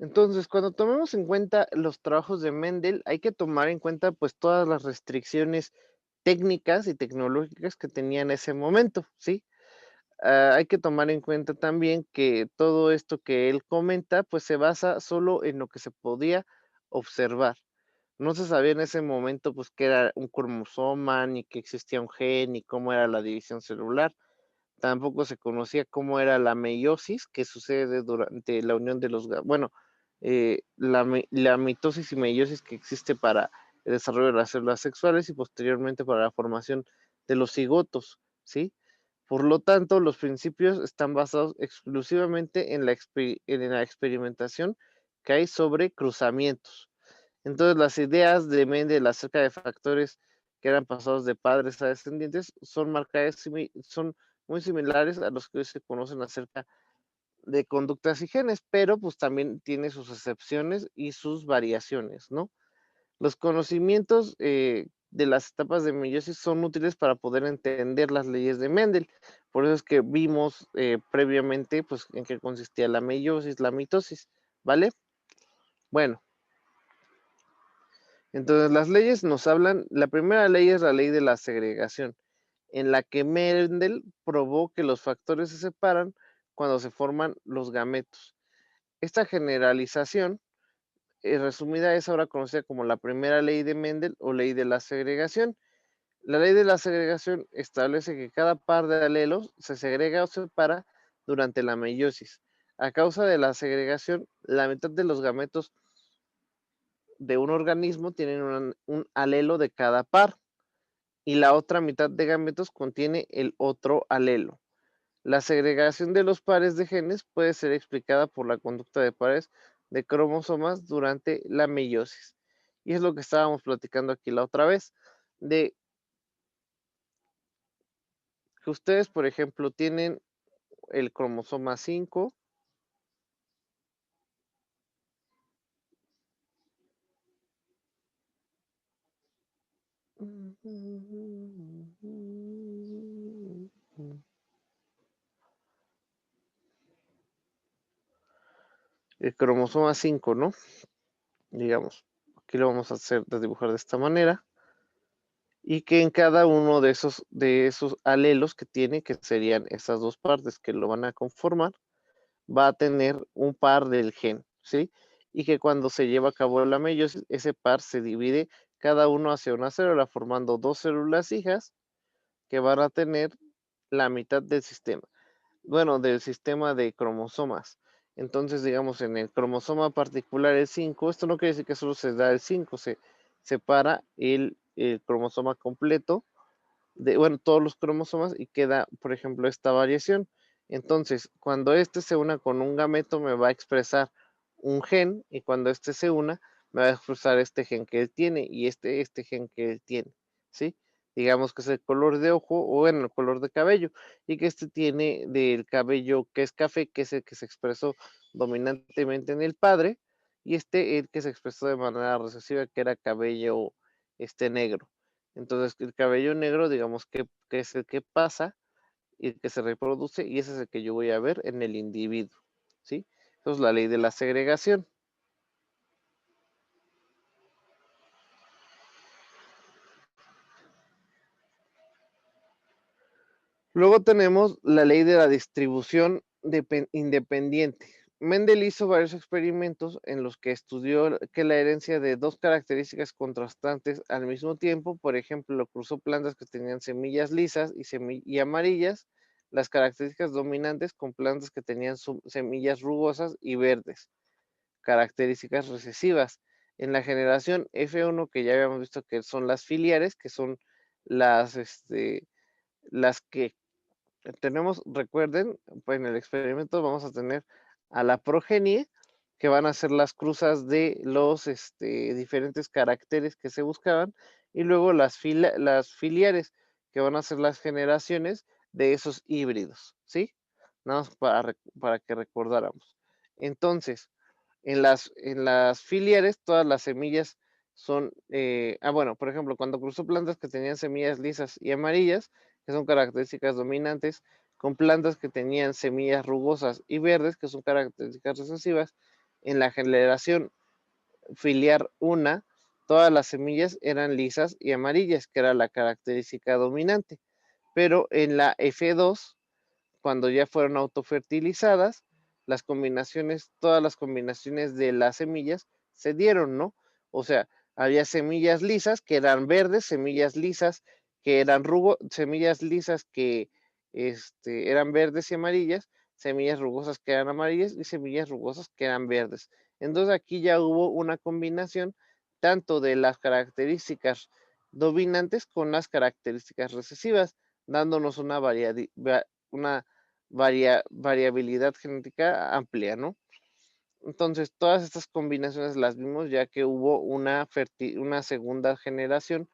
Entonces, cuando tomemos en cuenta los trabajos de Mendel, hay que tomar en cuenta pues todas las restricciones técnicas y tecnológicas que tenía en ese momento, ¿sí? Hay que tomar en cuenta también que todo esto que él comenta, pues se basa solo en lo que se podía observar. No se sabía en ese momento, pues, qué era un cromosoma, ni que existía un gen, ni cómo era la división celular. Tampoco se conocía cómo era la meiosis, que sucede durante la unión de los la mitosis y meiosis que existe para el desarrollo de las células sexuales y posteriormente para la formación de los cigotos, ¿sí? Por lo tanto, los principios están basados exclusivamente en la experimentación que hay sobre cruzamientos. Entonces, las ideas de Mendel acerca de factores que eran pasados de padres a descendientes son muy similares a los que hoy se conocen acerca de conductas y genes, pero pues también tiene sus excepciones y sus variaciones, ¿no? Los conocimientos de las etapas de meiosis son útiles para poder entender las leyes de Mendel. Por eso es que vimos previamente pues, en qué consistía la meiosis, la mitosis, ¿vale? Bueno, entonces las leyes nos hablan, la primera ley es la ley de la segregación, en la que Mendel probó que los factores se separan cuando se forman los gametos. Esta generalización resumida es ahora conocida como la primera ley de Mendel o ley de la segregación. La ley de la segregación establece que cada par de alelos se segrega o separa durante la meiosis. A causa de la segregación, la mitad de los gametos de un organismo tienen un alelo de cada par y la otra mitad de gametos contiene el otro alelo. La segregación de los pares de genes puede ser explicada por la conducta de pares de cromosomas durante la meiosis. Y es lo que estábamos platicando aquí la otra vez, de que ustedes, por ejemplo, tienen el cromosoma 5. El cromosoma 5, ¿no? Digamos, aquí lo vamos a hacer de dibujar de esta manera. Y que en cada uno de esos alelos que tiene, que serían esas dos partes que lo van a conformar, va a tener un par del gen, ¿sí? Y que cuando se lleva a cabo la meiosis, ese par se divide cada uno hacia una célula, formando dos células hijas que van a tener la mitad del sistema. Bueno, del sistema de cromosomas. Entonces, digamos, en el cromosoma particular el 5, esto no quiere decir que solo se da el 5, se separa el cromosoma completo bueno, todos los cromosomas y queda, por ejemplo, esta variación. Entonces, cuando este se una con un gameto, me va a expresar un gen y cuando este se una, me va a expresar este gen que él tiene y este gen que él tiene, ¿sí? Digamos que es el color de ojo o bueno, el color de cabello y que este tiene del cabello que es café, que es el que se expresó dominantemente en el padre y el que se expresó de manera recesiva, que era cabello negro. Entonces, el cabello negro, digamos que es el que pasa y el que se reproduce, y ese es el que yo voy a ver en el individuo, ¿sí? Eso es la ley de la segregación. Luego tenemos la ley de la distribución independiente. Mendel hizo varios experimentos en los que estudió que la herencia de dos características contrastantes al mismo tiempo, por ejemplo, cruzó plantas que tenían semillas lisas y amarillas, las características dominantes con plantas que tenían semillas rugosas y verdes, características recesivas. En la generación F1, que ya habíamos visto que son las filiares, que son las, las que tenemos, recuerden, pues en el experimento vamos a tener a la progenie, que van a ser las cruzas de los diferentes caracteres que se buscaban, y luego las filiares, que van a ser las generaciones de esos híbridos, ¿sí? Nada más para que recordáramos. Entonces, en las filiares, todas las semillas son, bueno, por ejemplo, cuando cruzó plantas que tenían semillas lisas y amarillas, que son características dominantes, con plantas que tenían semillas rugosas y verdes, que son características recesivas, en la generación filiar 1, todas las semillas eran lisas y amarillas, que era la característica dominante. Pero en la F2, cuando ya fueron autofertilizadas, las combinaciones, todas las combinaciones de las semillas se dieron, ¿no? O sea, había semillas lisas que eran verdes, semillas lisas que eran semillas lisas que eran verdes y amarillas, semillas rugosas que eran amarillas y semillas rugosas que eran verdes. Entonces aquí ya hubo una combinación tanto de las características dominantes con las características recesivas, dándonos una variabilidad genética amplia, ¿no? Entonces, todas estas combinaciones las vimos ya que hubo una segunda generación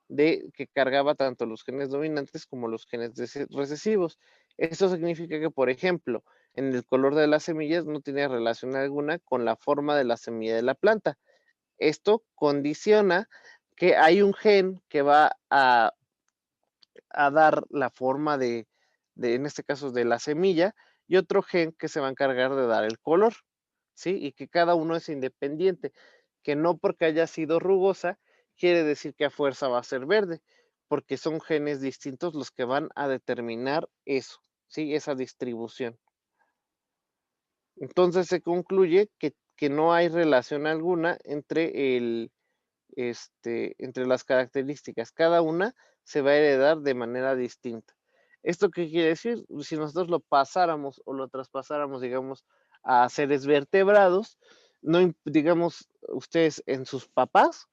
que cargaba tanto los genes dominantes como los genes recesivos. Esto significa que, por ejemplo, en el color de las semillas no tiene relación alguna con la forma de la semilla de la planta. Esto condiciona que hay un gen que va a dar la forma en este caso, de la semilla, y otro gen que se va a encargar de dar el color, ¿sí? Y que cada uno es independiente, que no porque haya sido rugosa, quiere decir que a fuerza va a ser verde, porque son genes distintos los que van a determinar eso, ¿sí? Esa distribución. Entonces se concluye que no hay relación alguna entre entre las características. Cada una se va a heredar de manera distinta. ¿Esto qué quiere decir? Si nosotros lo pasáramos o lo traspasáramos, digamos, a seres vertebrados, no, digamos, ustedes en sus papás,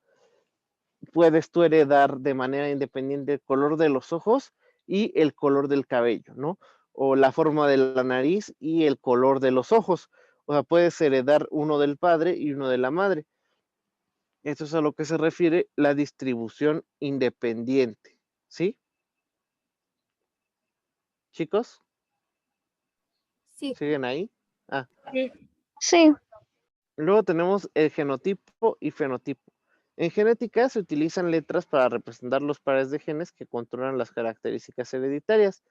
puedes tú heredar de manera independiente el color de los ojos y el color del cabello, ¿no? O la forma de la nariz y el color de los ojos. O sea, puedes heredar uno del padre y uno de la madre. Esto es a lo que se refiere la distribución independiente, ¿sí? Chicos, Sí. ¿siguen ahí? Ah, Sí, luego tenemos el genotipo y fenotipo. En genética se utilizan letras para representar los pares de genes que controlan las características hereditarias,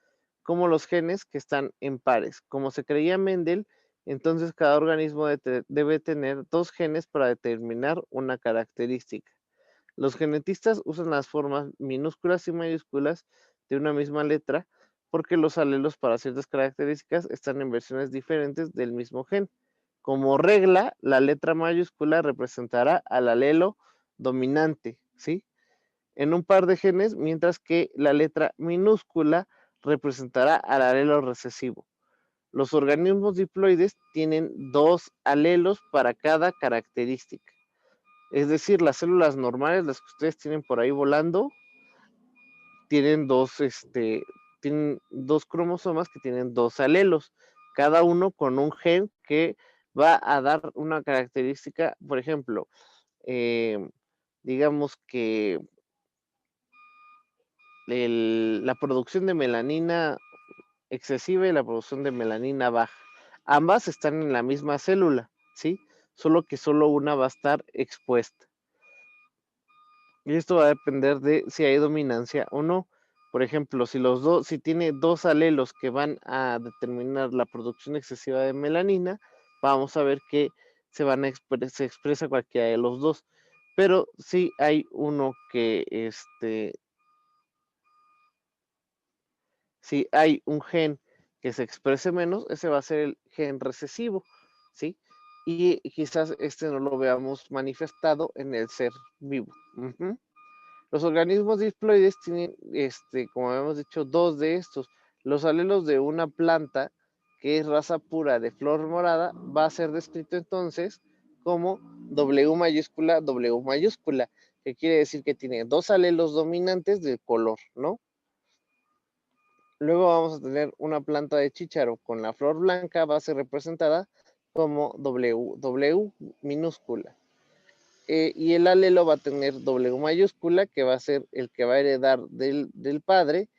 como los genes que están en pares. Como se creía Mendel, entonces cada organismo debe tener 2 genes para determinar una característica. Los genetistas usan las formas minúsculas y mayúsculas de una misma letra porque los alelos para ciertas características están en versiones diferentes del mismo gen. Como regla, la letra mayúscula representará al alelo dominante, ¿sí? En un par de genes, mientras que la letra minúscula representará al alelo recesivo. Los organismos diploides tienen 2 alelos para cada característica. Es decir, las células normales, las que ustedes tienen por ahí volando, tienen tienen 2 cromosomas que tienen 2 alelos, cada uno con un gen que va a dar una característica, por ejemplo, digamos que la producción de melanina excesiva y la producción de melanina baja. Ambas están en la misma célula, ¿sí? Solo que solo una va a estar expuesta. Y esto va a depender de si hay dominancia o no. Por ejemplo, si tiene 2 alelos que van a determinar la producción excesiva de melanina, vamos a ver que se expresa cualquiera de los dos. Pero si hay uno si hay un gen que se exprese menos, ese va a ser el gen recesivo, ¿sí? Y quizás no lo veamos manifestado en el ser vivo. Los organismos diploides tienen, como habíamos dicho, 2 de estos. Los alelos de una planta que es raza pura de flor morada va a ser descrito entonces como W mayúscula, W mayúscula, que quiere decir que tiene 2 alelos dominantes del color, ¿no? Luego vamos a tener una planta de chícharo con la flor blanca, va a ser representada como W minúscula. Y el alelo va a tener W mayúscula, que va a ser el que va a heredar del padre,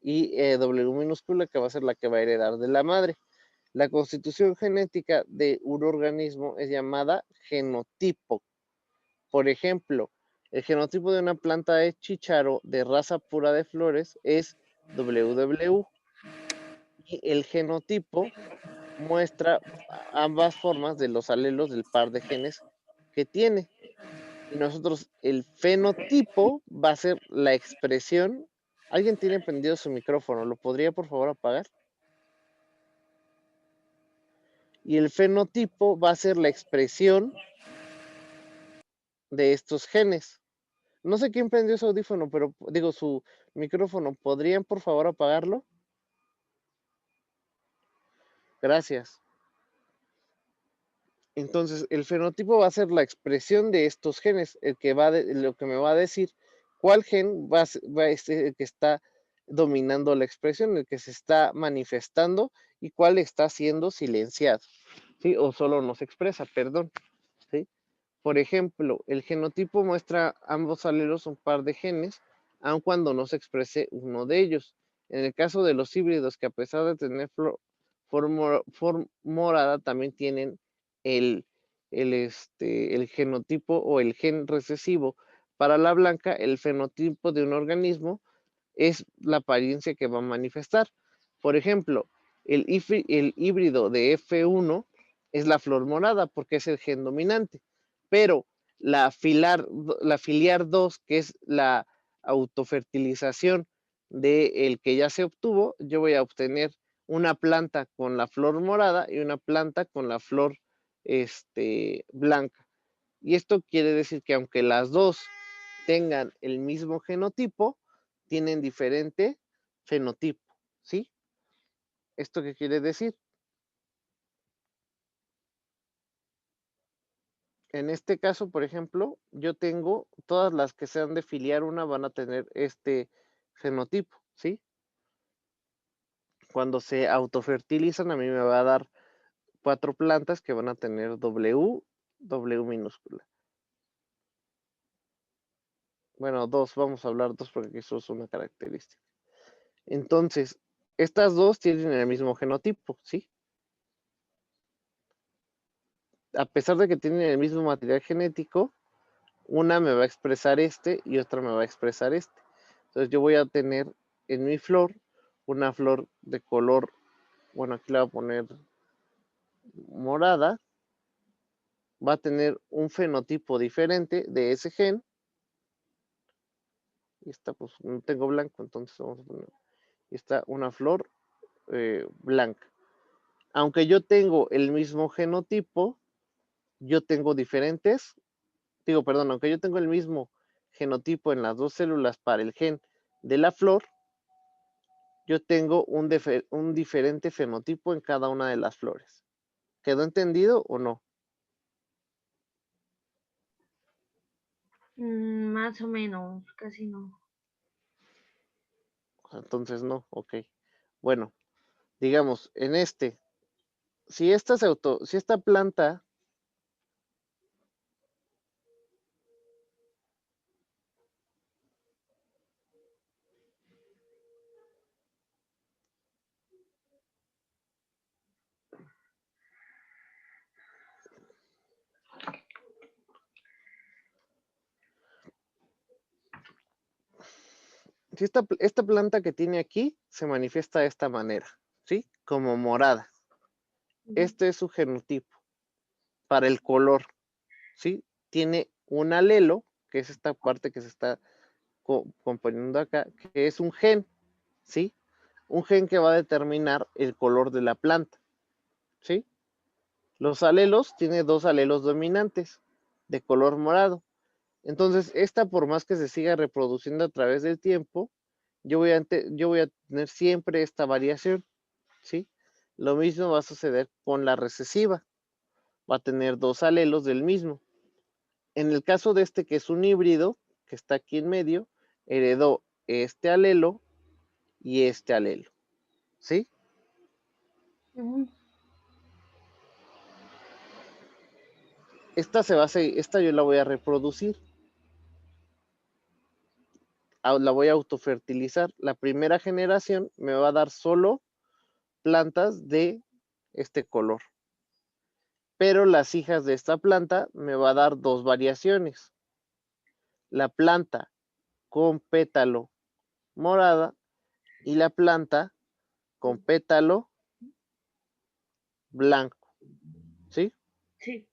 y W minúscula, que va a ser la que va a heredar de la madre. La constitución genética de un organismo es llamada genotipo. Por ejemplo, el genotipo de una planta de chícharo de raza pura de flores es WW. Y el genotipo muestra ambas formas de los alelos del par de genes que tiene. Y nosotros, el fenotipo va a ser la expresión. Alguien tiene prendido su micrófono, ¿lo podría por favor apagar? Y el fenotipo va a ser la expresión de estos genes. No sé quién prendió su audífono, pero digo su micrófono. ¿Podrían por favor apagarlo? Gracias. Entonces, el fenotipo va a ser la expresión de estos genes, el que lo que me va a decir cuál gen va a ser el que está dominando la expresión, el que se está manifestando y cuál está siendo silenciado, ¿sí? O solo no se expresa, perdón, ¿sí? Por ejemplo, el genotipo muestra ambos alelos un par de genes, aun cuando no se exprese uno de ellos. En el caso de los híbridos, que a pesar de tener flor morada, también tienen el, el genotipo o el gen recesivo. Para la blanca, el fenotipo de un organismo es la apariencia que va a manifestar. Por ejemplo, el híbrido de F1 es la flor morada porque es el gen dominante, pero la filiar 2, que es la autofertilización del que ya se obtuvo, yo voy a obtener una planta con la flor morada y una planta con la flor blanca. Y esto quiere decir que aunque las dos tengan el mismo genotipo, tienen diferente fenotipo, ¿sí? ¿Esto qué quiere decir? En este caso, por ejemplo, yo tengo todas las que sean de filiar una van a tener este fenotipo, ¿sí? Cuando se autofertilizan, a mí me va a dar 4 plantas que van a tener W minúscula. Bueno, 2, vamos a hablar 2 porque eso es una característica. Entonces, estas dos tienen el mismo genotipo, ¿sí? A pesar de que tienen el mismo material genético, una me va a expresar este y otra me va a expresar este. Entonces yo voy a tener en mi flor una flor de color, bueno, aquí la voy a poner morada, va a tener un fenotipo diferente de ese gen. Y esta pues no tengo blanco, entonces vamos a poner, y está una flor blanca. Aunque yo tengo el mismo genotipo, yo tengo diferentes, aunque yo tengo el mismo genotipo en las dos células para el gen de la flor, yo tengo un diferente fenotipo en cada una de las flores. ¿Quedó entendido o no? Más o menos, casi no. Entonces no, ok. Bueno, digamos, en si si esta planta si esta planta que tiene aquí se manifiesta de esta manera, ¿sí? Como morada. Este es su genotipo para el color, ¿sí? Tiene un alelo, que es esta parte que se está componiendo acá, que es un gen, ¿sí? Un gen que va a determinar el color de la planta, ¿sí? Los alelos, tiene dos alelos dominantes de color morado. Entonces, esta por más que se siga reproduciendo a través del tiempo, yo voy a tener siempre esta variación, ¿sí? Lo mismo va a suceder con la recesiva. Va a tener dos alelos del mismo. En el caso de este que es un híbrido, que está aquí en medio, heredó este alelo y este alelo, ¿sí? Ujú. Esta yo la voy a reproducir, la voy a autofertilizar. La primera generación me va a dar solo plantas de este color. Pero las hijas de esta planta me va a dar dos variaciones. La planta con pétalo morada y la planta con pétalo blanco, ¿sí? Sí.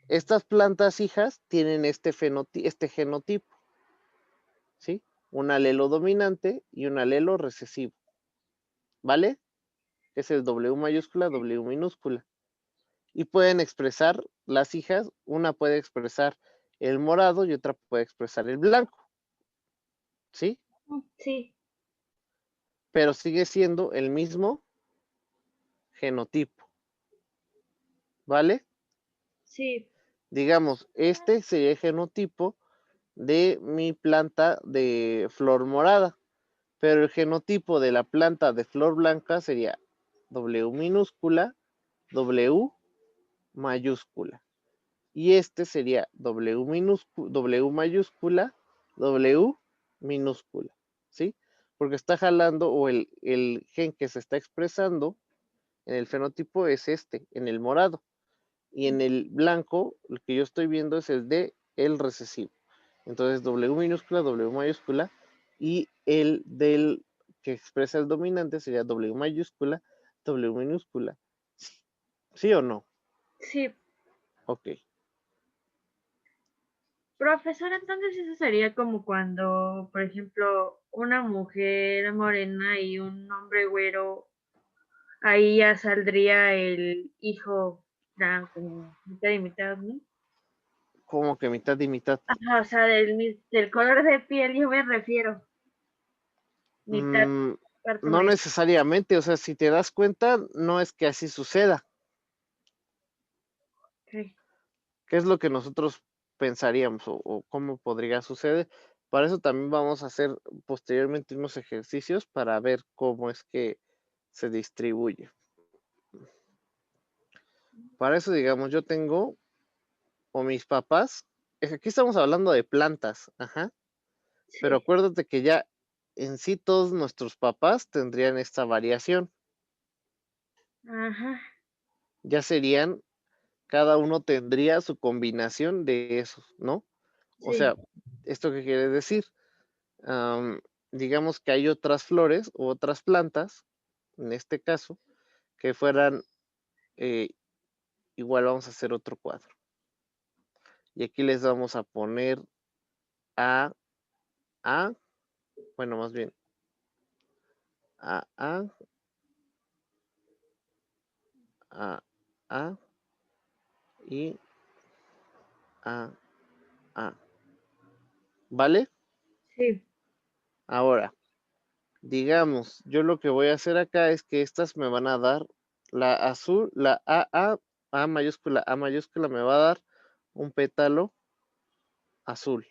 Estas plantas hijas tienen este genotipo, ¿sí? Un alelo dominante y un alelo recesivo, ¿vale? Es el W mayúscula, W minúscula. Y pueden expresar las hijas, una puede expresar el morado y otra puede expresar el blanco, ¿sí? Sí. Pero sigue siendo el mismo genotipo, ¿vale? Sí. Digamos, este sería el genotipo de mi planta de flor morada, pero el genotipo de la planta de flor blanca sería W minúscula, W mayúscula. Y este sería W mayúscula, W minúscula, ¿sí? Porque está jalando, o el gen que se está expresando en el fenotipo es este, en el morado. Y en el blanco, lo que yo estoy viendo es el de el recesivo. Entonces, W minúscula, W mayúscula, y el del que expresa el dominante sería W mayúscula, W minúscula. ¿Sí o no? Sí. Ok. Profesor, entonces eso sería como cuando, por ejemplo, una mujer morena y un hombre güero, ahí ya saldría el hijo como mitad y mitad, ¿no? Como que mitad y mitad. Ajá, o sea, del color de piel yo me refiero. Mitad Mm, parte no morena. necesariamente, o sea, si te das cuenta, no es que así suceda. Ok. ¿Qué es lo que nosotros pensaríamos o cómo podría suceder? Para eso también vamos a hacer posteriormente unos ejercicios para ver cómo es que se distribuye. Para eso, digamos, yo tengo, o mis papás, aquí estamos hablando de plantas, ajá, pero Sí. acuérdate que ya en sí todos nuestros papás tendrían esta variación. Ajá. Ya serían, cada uno tendría su combinación de esos, ¿no? O Sí. sea, ¿esto qué quiere decir? Digamos que hay otras flores u otras plantas, en este caso, que fueran, eh, igual vamos a hacer otro cuadro. Y aquí les vamos a poner A, A, bueno, más bien, A, A, A, A y A, A. ¿Vale? Sí. Ahora, digamos, yo lo que voy a hacer acá es que estas me van a dar la azul, la A mayúscula me va a dar un pétalo azul.